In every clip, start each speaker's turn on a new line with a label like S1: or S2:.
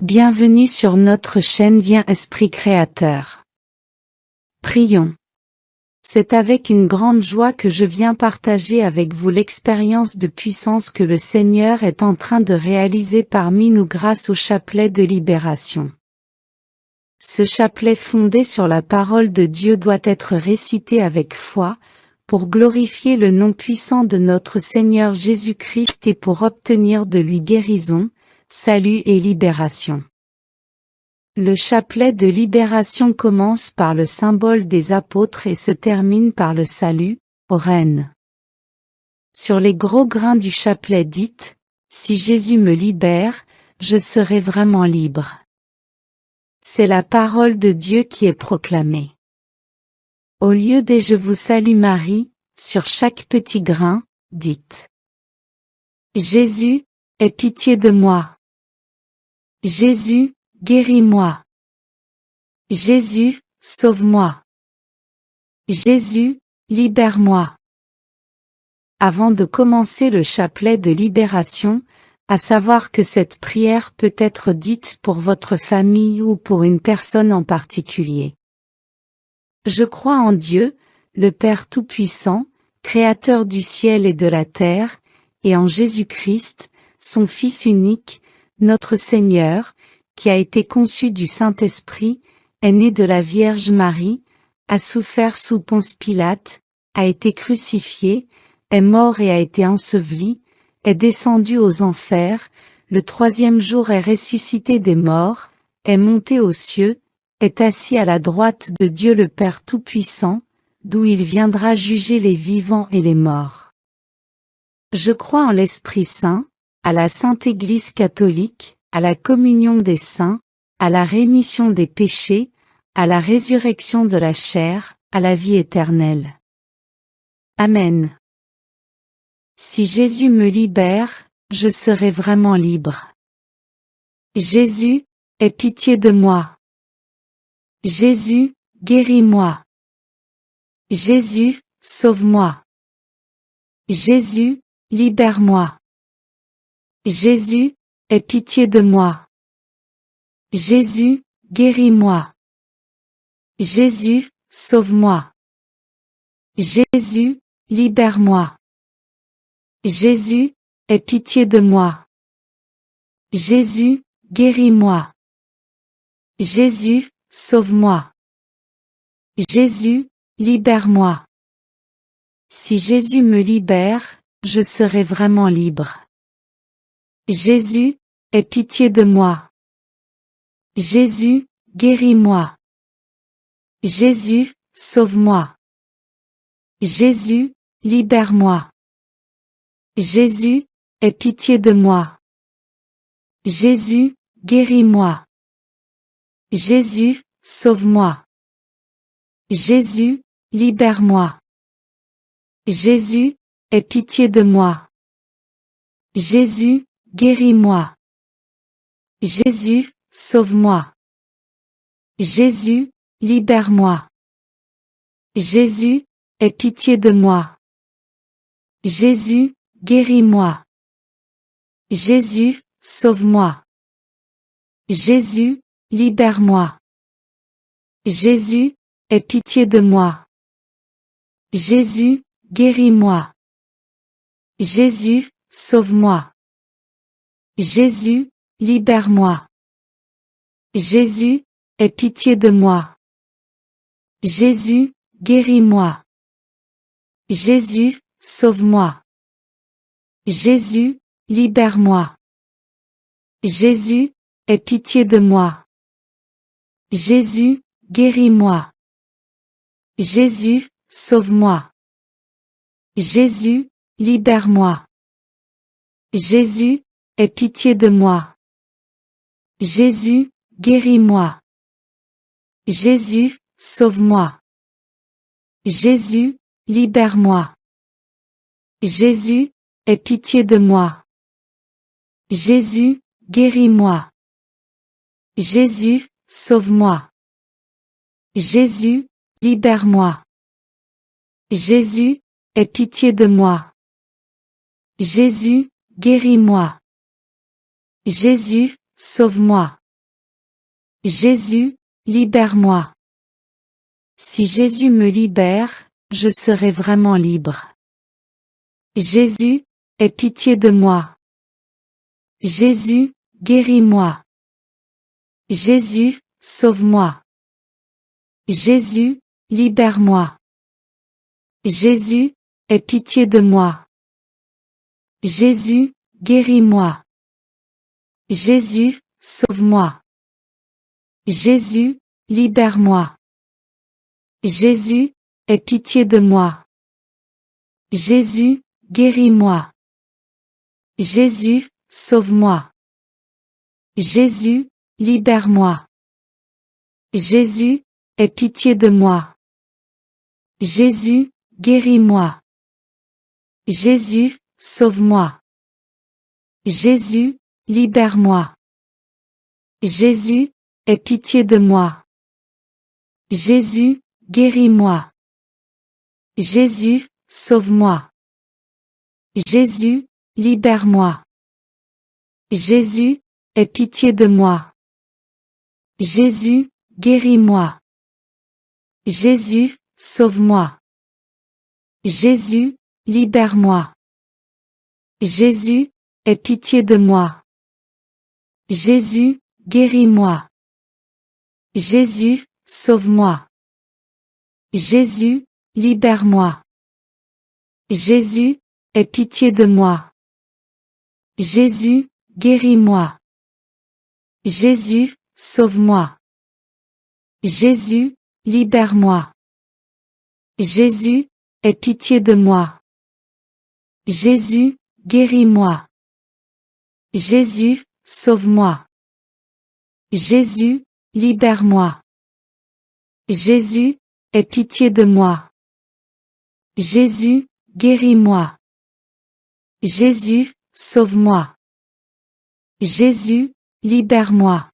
S1: Bienvenue sur notre chaîne Viens Esprit Créateur. Prions. C'est avec une grande joie que je viens partager avec vous l'expérience de puissance que le Seigneur est en train de réaliser parmi nous grâce au chapelet de libération. Ce chapelet fondé sur la parole de Dieu doit être récité avec foi, pour glorifier le nom puissant de notre Seigneur Jésus-Christ et pour obtenir de lui guérison, salut et libération. Le chapelet de libération commence par le symbole des apôtres et se termine par le salut, Oren. Sur les gros grains du chapelet dites, « Si Jésus me libère, je serai vraiment libre ». C'est la parole de Dieu qui est proclamée. Au lieu des « Je vous salue Marie », sur chaque petit grain, dites « Jésus, aie pitié de moi. Jésus, guéris-moi. Jésus, sauve-moi. Jésus, libère-moi. » Avant de commencer le chapelet de libération, à savoir que cette prière peut être dite pour votre famille ou pour une personne en particulier. Je crois en Dieu, le Père Tout-Puissant, Créateur du ciel et de la terre, et en Jésus-Christ, son Fils unique, notre Seigneur, qui a été conçu du Saint-Esprit, est né de la Vierge Marie, a souffert sous Ponce Pilate, a été crucifié, est mort et a été enseveli, est descendu aux enfers, le troisième jour est ressuscité des morts, est monté aux cieux, est assis à la droite de Dieu le Père Tout-Puissant, d'où il viendra juger les vivants et les morts. Je crois en l'Esprit Saint, à la Sainte Église catholique, à la communion des saints, à la rémission des péchés, à la résurrection de la chair, à la vie éternelle. Amen. Si Jésus me libère, je serai vraiment libre. Jésus, aie pitié de moi. Jésus, guéris-moi. Jésus, sauve-moi. Jésus, libère-moi. Jésus, aie pitié de moi. Jésus, guéris-moi. Jésus, sauve-moi. Jésus, libère-moi. Jésus, aie pitié de moi. Jésus, guéris-moi. Jésus, sauve-moi. Jésus, libère-moi. Si Jésus me libère, je serai vraiment libre. Jésus, aie pitié de moi. Jésus, guéris-moi. Jésus, sauve-moi. Jésus, libère-moi. Jésus, aie pitié de moi. Jésus, guéris-moi. Jésus, sauve-moi. Jésus, libère-moi. Jésus, aie pitié de moi. Jésus, guéris-moi. Jésus, sauve-moi. Jésus, libère-moi. Jésus, aie pitié de moi. Jésus, guéris-moi. Jésus, sauve-moi. Jésus, libère-moi. Jésus, aie pitié de moi. Jésus, guéris-moi. Jésus, sauve-moi. Jésus, libère-moi. Jésus, aie pitié de moi. Jésus, guéris-moi. Jésus, sauve-moi. Jésus, libère-moi. Jésus, aie pitié de moi. Jésus, guéris-moi. Jésus, sauve-moi. Jésus, libère-moi. Jésus, aie pitié de moi. Jésus, guéris-moi. Jésus, sauve-moi. Jésus, libère-moi. Jésus, aie pitié de moi. Jésus, guéris-moi. Jésus, sauve-moi. Jésus, libère-moi. Jésus, aie pitié de moi. Jésus, guéris-moi. Jésus, sauve-moi. Jésus, libère-moi. Si Jésus me libère, je serai vraiment libre. Jésus, aie pitié de moi. Jésus, guéris-moi. Jésus, sauve-moi. Jésus, libère-moi. Jésus, aie pitié de moi. Jésus, guéris-moi. Jésus, sauve-moi. Jésus, libère-moi. Jésus, aie pitié de moi. Jésus, guéris-moi. Jésus, sauve-moi. Jésus, libère-moi. Jésus, aie pitié de moi. Jésus, guéris-moi. Jésus, sauve-moi. Jésus, libère-moi. Jésus, aie pitié de moi. Jésus, guéris-moi. Jésus, sauve-moi. Jésus, libère-moi. Jésus, aie pitié de moi. Jésus, guéris-moi. Jésus, sauve-moi. Jésus, libère-moi. Jésus, aie pitié de moi. Jésus, guéris-moi. Jésus, sauve-moi. Jésus, libère-moi. Jésus, aie pitié de moi. Jésus, guéris-moi. Jésus, sauve-moi. Jésus, libère-moi. Jésus, aie pitié de moi. Jésus, guéris-moi. Jésus, sauve-moi. Jésus, libère-moi. Jésus, aie pitié de moi. Jésus, guéris-moi. Jésus, sauve-moi. Jésus, libère-moi.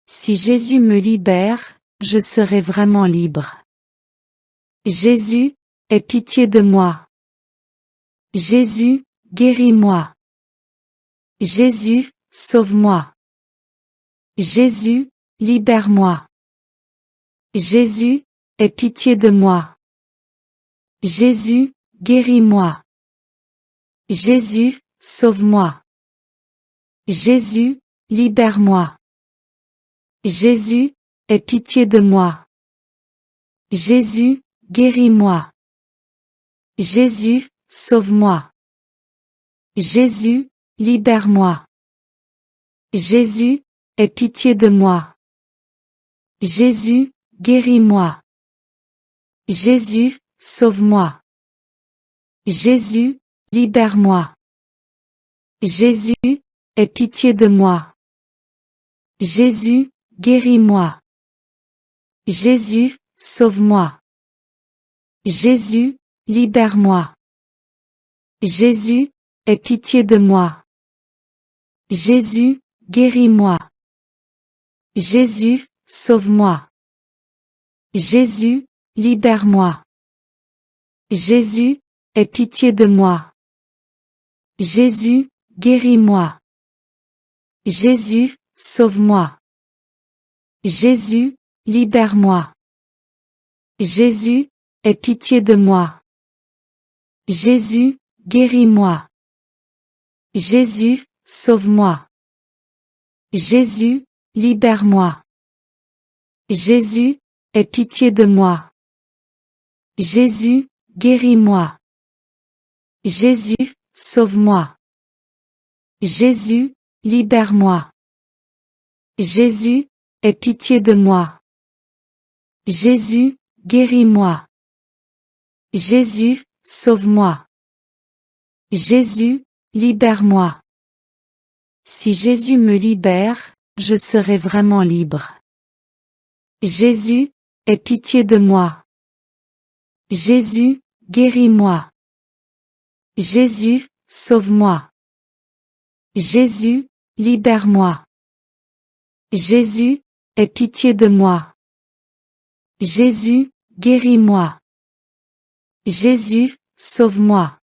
S1: Si Jésus me libère, je serai vraiment libre. Jésus, aie pitié de moi. Jésus, guéris-moi. Jésus, sauve-moi. Jésus, libère-moi. Jésus, aie pitié de moi. Jésus, guéris-moi. Jésus, sauve-moi. Jésus, libère-moi. Jésus, aie pitié de moi. Jésus, guéris-moi. Jésus, sauve-moi. Jésus, libère-moi. Jésus, aie pitié de moi. Jésus, guéris-moi. Jésus, sauve-moi. Jésus, libère-moi. Jésus, aie pitié de moi. Jésus, guéris-moi. Jésus, sauve-moi. Jésus, libère-moi. Jésus, aie pitié de moi. Jésus, guéris-moi. Jésus, sauve-moi. Jésus, libère-moi. Jésus, aie pitié de moi. Jésus, guéris-moi. Jésus, sauve-moi. Jésus, libère-moi. Jésus, aie pitié de moi. Jésus, guéris-moi. Jésus, sauve-moi. Jésus, libère-moi. Jésus, aie pitié de moi. Jésus, guéris-moi. Jésus, sauve-moi. Jésus, libère-moi. Jésus, aie pitié de moi. Jésus, guéris-moi. Jésus, sauve-moi. Jésus, libère-moi. Si Jésus me libère, je serai vraiment libre. Jésus, aie pitié de moi. Jésus, guéris-moi. Jésus, sauve-moi. Jésus, libère-moi. Jésus, aie pitié de moi. Jésus, guéris-moi. Jésus, sauve-moi.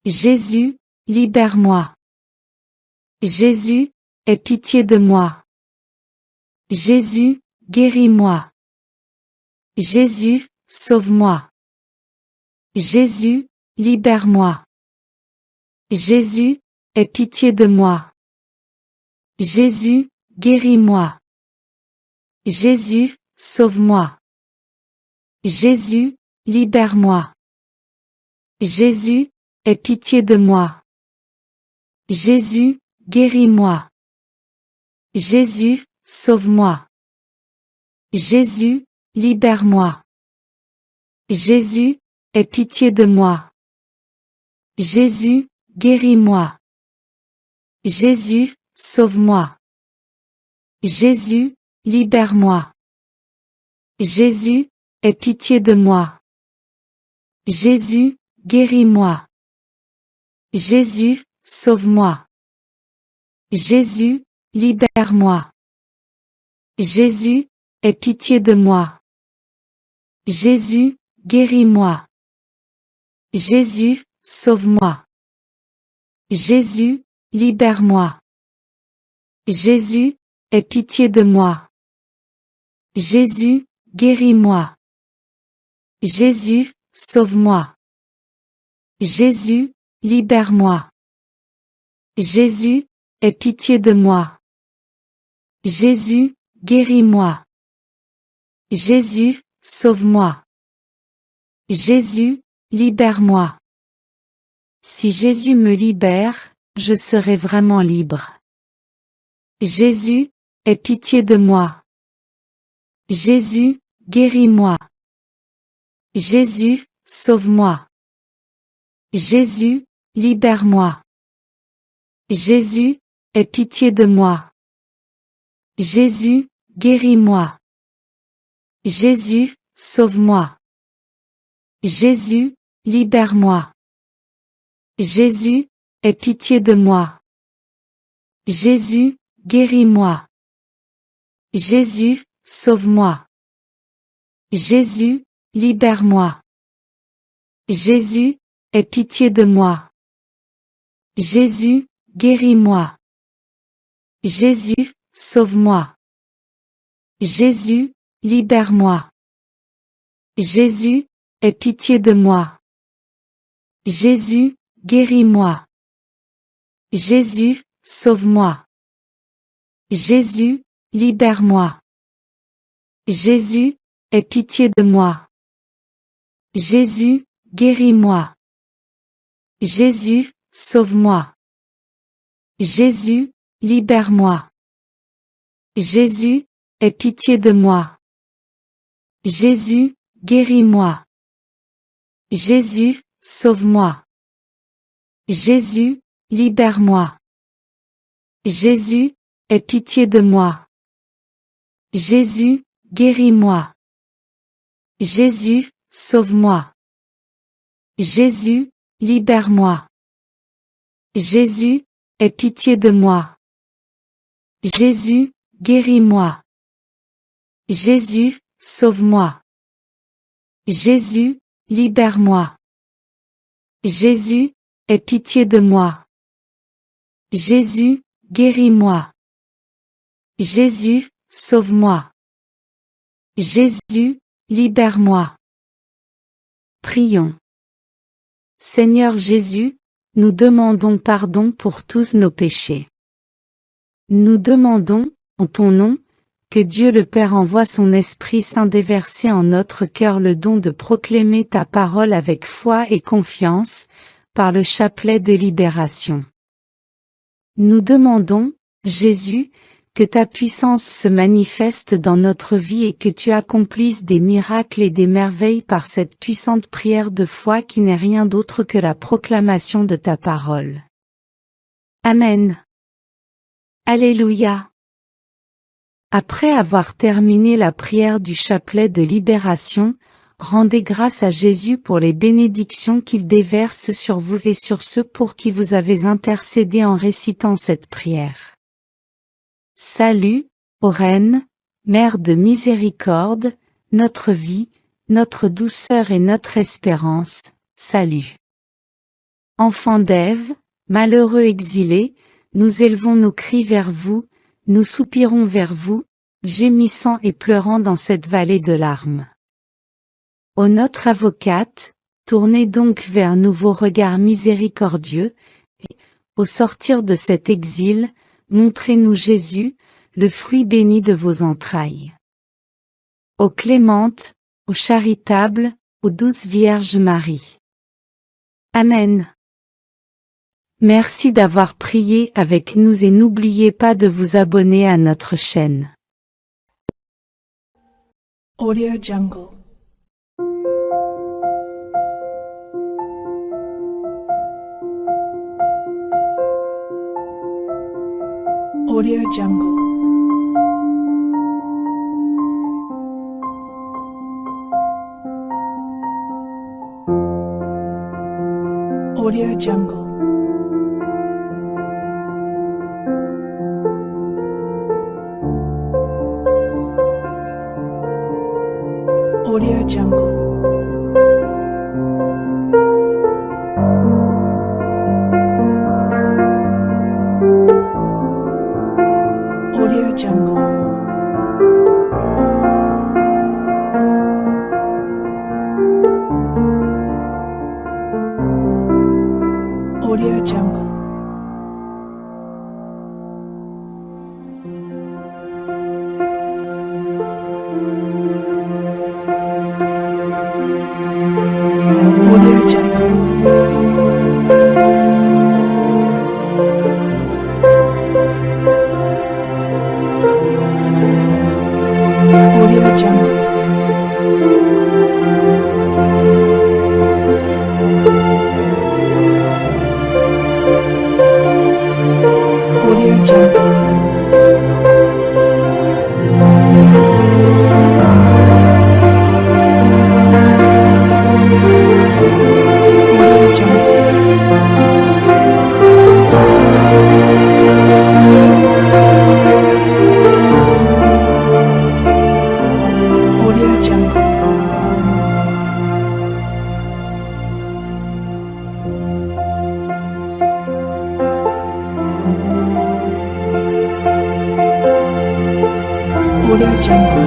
S1: Jésus, libère-moi. Jésus, aie pitié de moi. Jésus, guéris-moi. Jésus, sauve-moi. Jésus, libère-moi. Jésus, aie pitié de moi. Jésus, guéris-moi. Jésus, sauve-moi. Jésus, libère-moi. Jésus, aie pitié de moi. Jésus, guéris-moi. Jésus, sauve-moi. Jésus, libère-moi. Jésus, aie pitié de moi. Jésus, guéris-moi. Jésus, sauve-moi. Jésus, libère-moi. Jésus, aie pitié de moi. Jésus, guéris-moi. Jésus, sauve-moi. Jésus, libère-moi. Jésus, aie pitié de moi. Jésus, guéris-moi. Jésus, sauve-moi. Jésus, libère-moi. Jésus, aie pitié de moi. Jésus, guéris-moi. Jésus, sauve-moi. Jésus, libère-moi. Jésus, aie pitié de moi. Jésus, guéris-moi. Jésus, sauve-moi. Jésus, libère-moi. Si Jésus me libère, je serai vraiment libre. Jésus, aie pitié de moi. Jésus, guéris-moi. Jésus, sauve-moi. Jésus, libère-moi. Jésus, aie pitié de moi. Jésus, guéris-moi. Jésus, sauve-moi. Jésus, libère-moi. Jésus, aie pitié de moi. Jésus, guéris-moi. Jésus, sauve-moi. Jésus, libère-moi. Jésus, aie pitié de moi. Jésus, guéris-moi. Jésus, sauve-moi. Jésus, libère-moi. Jésus, aie pitié de moi. Jésus, guéris-moi. Jésus, sauve-moi. Jésus, libère-moi. Jésus, aie pitié de moi. Jésus, guéris-moi. Jésus, sauve-moi. Jésus, libère-moi. Jésus, aie pitié de moi. Jésus, guéris-moi. Jésus, sauve-moi. Jésus, libère-moi. Jésus, aie pitié de moi. Jésus, guéris-moi. Jésus, sauve-moi. Jésus, libère-moi. Jésus, aie pitié de moi. Jésus, guéris-moi. Jésus, sauve-moi. Jésus, libère-moi. Jésus, aie pitié de moi. Jésus, guéris-moi. Jésus, sauve-moi. Jésus, libère-moi. Prions. Seigneur Jésus, nous demandons pardon pour tous nos péchés. Nous demandons, en ton nom, que Dieu le Père envoie son Esprit Saint déverser en notre cœur le don de proclamer ta parole avec foi et confiance, par le chapelet de libération. Nous demandons, Jésus, que ta puissance se manifeste dans notre vie et que tu accomplisses des miracles et des merveilles par cette puissante prière de foi qui n'est rien d'autre que la proclamation de ta parole. Amen. Alléluia. Après avoir terminé la prière du chapelet de libération, rendez grâce à Jésus pour les bénédictions qu'il déverse sur vous et sur ceux pour qui vous avez intercédé en récitant cette prière. Salut, ô Reine, Mère de miséricorde, notre vie, notre douceur et notre espérance, salut. Enfants d'Ève, malheureux exilés, nous élevons nos cris vers vous, nous soupirons vers vous, gémissant et pleurant dans cette vallée de larmes. Ô notre avocate, tournez donc vers nous vos regards miséricordieux, et, au sortir de cet exil, montrez-nous Jésus, le fruit béni de vos entrailles. Ô clémente, ô charitable, ô douce Vierge Marie. Amen. Merci d'avoir prié avec nous et n'oubliez pas de vous abonner à notre chaîne.
S2: Audio Jungle. Audio Jungle. Audio Jungle. Audio Jungle. Audio Jungle. Audio Jungle. Audio Jungle. Audio Jungle. Audio Jungle. Audio Jungle. Audio Jungle.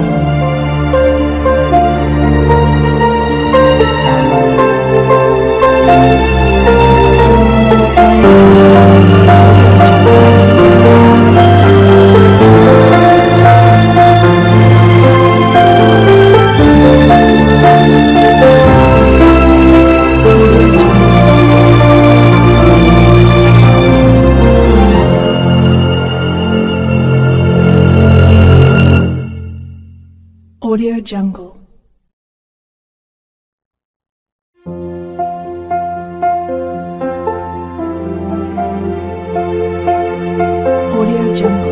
S2: Audio Jungle. Audio Jungle.